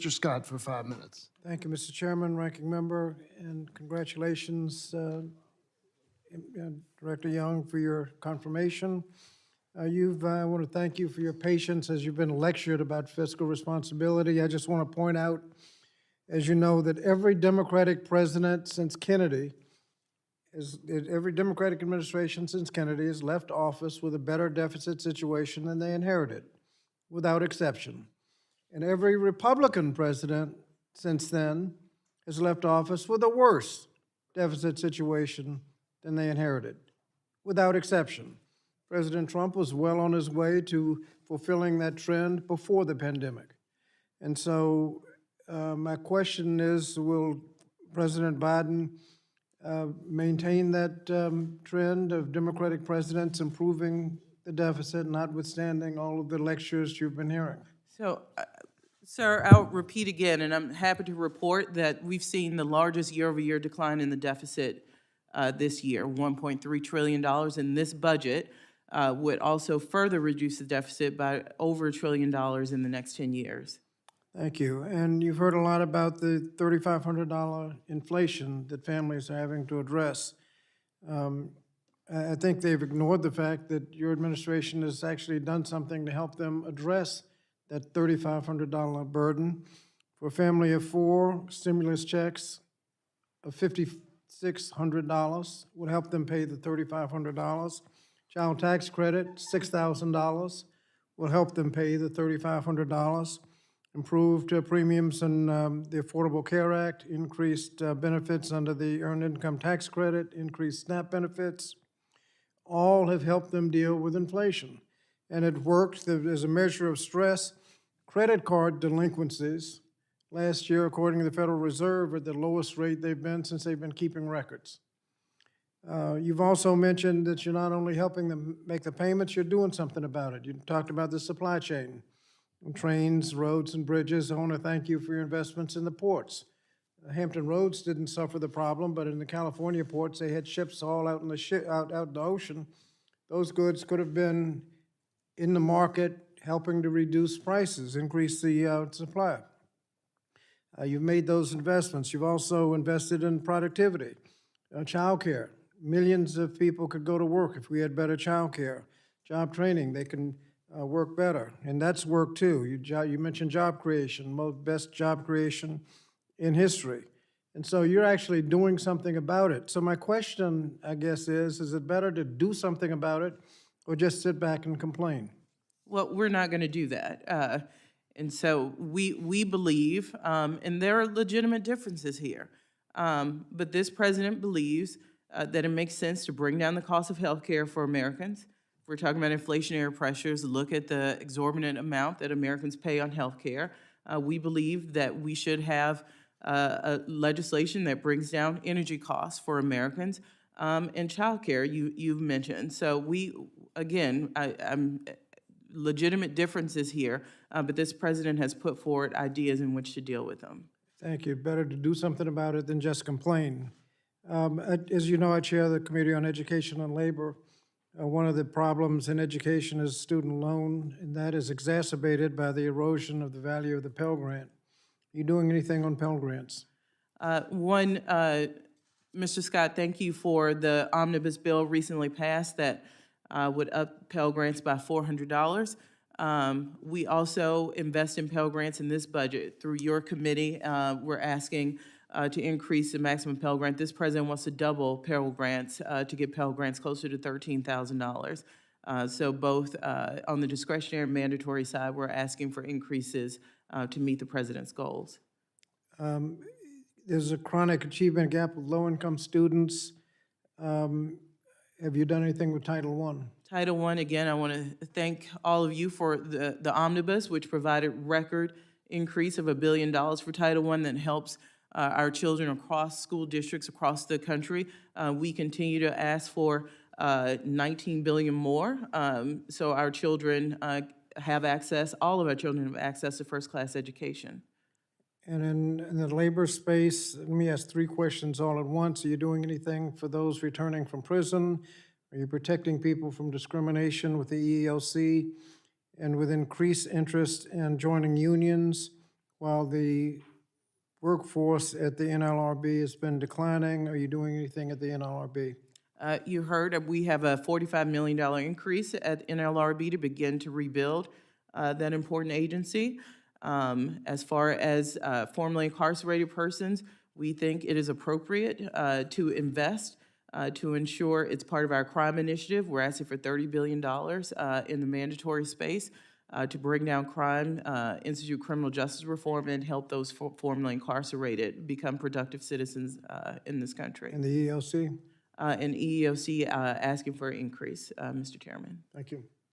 Mr. Scott for 5 minutes. Thank you, Mr. Chairman, Ranking Member, and congratulations, Director Young, for your confirmation. I want to thank you for your patience as you've been lectured about fiscal responsibility. I just want to point out, as you know, that every Democratic president since Kennedy, every Democratic administration since Kennedy has left office with a better deficit situation than they inherited, without exception. And every Republican president since then has left office with a worse deficit situation than they inherited, without exception. President Trump was well on his way to fulfilling that trend before the pandemic. And so my question is, will President Biden maintain that trend of Democratic presidents improving the deficit, notwithstanding all of the lectures you've been hearing? So, sir, I'll repeat again, and I'm happy to report that we've seen the largest year-over-year decline in the deficit this year, $1.3 trillion, and this budget would also further reduce the deficit by over $1 trillion in the next 10 years. Thank you. And you've heard a lot about the $3,500 inflation that families are having to address. I think they've ignored the fact that your administration has actually done something to help them address that $3,500 burden. For a family of four, stimulus checks of $5,600 would help them pay the $3,500. Child tax credit, $6,000, will help them pay the $3,500. Improved premiums in the Affordable Care Act, increased benefits under the Earned Income Tax Credit, increased SNAP benefits, all have helped them deal with inflation. And it worked as a measure of stress. Credit card delinquencies last year, according to the Federal Reserve, are at the lowest rate they've been since they've been keeping records. You've also mentioned that you're not only helping them make the payments, you're doing something about it. You talked about the supply chain, trains, roads, and bridges. I want to thank you for your investments in the ports. Hampton Roads didn't suffer the problem, but in the California ports, they had ships all out in the out in the ocean. Those goods could have been in the market, helping to reduce prices, increase the supply. You've made those investments. You've also invested in productivity, child care. Millions of people could go to work if we had better child care. Job training, they can work better, and that's work too. You mentioned job creation, most best job creation in history. And so you're actually doing something about it. So my question, I guess, is it better to do something about it or just sit back and complain? Well, we're not going to do that. And so we believe, and there are legitimate differences here, but this president believes that it makes sense to bring down the cost of health care for Americans. If we're talking about inflationary pressures, look at the exorbitant amount that Americans pay on health care. We believe that we should have a legislation that brings down energy costs for Americans, and child care you've mentioned. So I'm legitimate differences here, but this president has put forward ideas in which to deal with them. Thank you. Better to do something about it than just complain. As you know, I chair the Committee on Education and Labor. One of the problems in education is student loan, and that is exacerbated by the erosion of the value of the Pell Grant. Are you doing anything on Pell Grants? Mr. Scott, thank you for the omnibus bill recently passed that would up Pell Grants by $400. We also invest in Pell Grants in this budget. Through your committee, we're asking to increase the maximum Pell Grant. This president wants to double Pell Grants to get Pell Grants closer to $13,000. So both on the discretionary and mandatory side, we're asking for increases to meet the president's goals. There's a chronic achievement gap with low-income students. Have you done anything with Title I? Title I, again, I want to thank all of you for the omnibus, which provided record increase of $1 billion for Title I that helps our children across school districts across the country. We continue to ask for $19 billion more, so our children have access, all of our children have access to first-class education. And in the labor space, let me ask three questions all at once. Are you doing anything for those returning from prison? Are you protecting people from discrimination with the EEOC? And with increased interest in joining unions, while the workforce at the NLRB has been declining? Are you doing anything at the NLRB? You heard, we have a $45 million increase at NLRB to begin to rebuild that important agency. As far as formerly incarcerated persons, we think it is appropriate to invest to ensure it's part of our crime initiative. We're asking for $30 billion in the mandatory space to bring down crime, institute criminal justice reform, and help those formerly incarcerated become productive citizens in this country. And the ELC? And EEOC asking for an increase, Mr. Chairman. Thank you.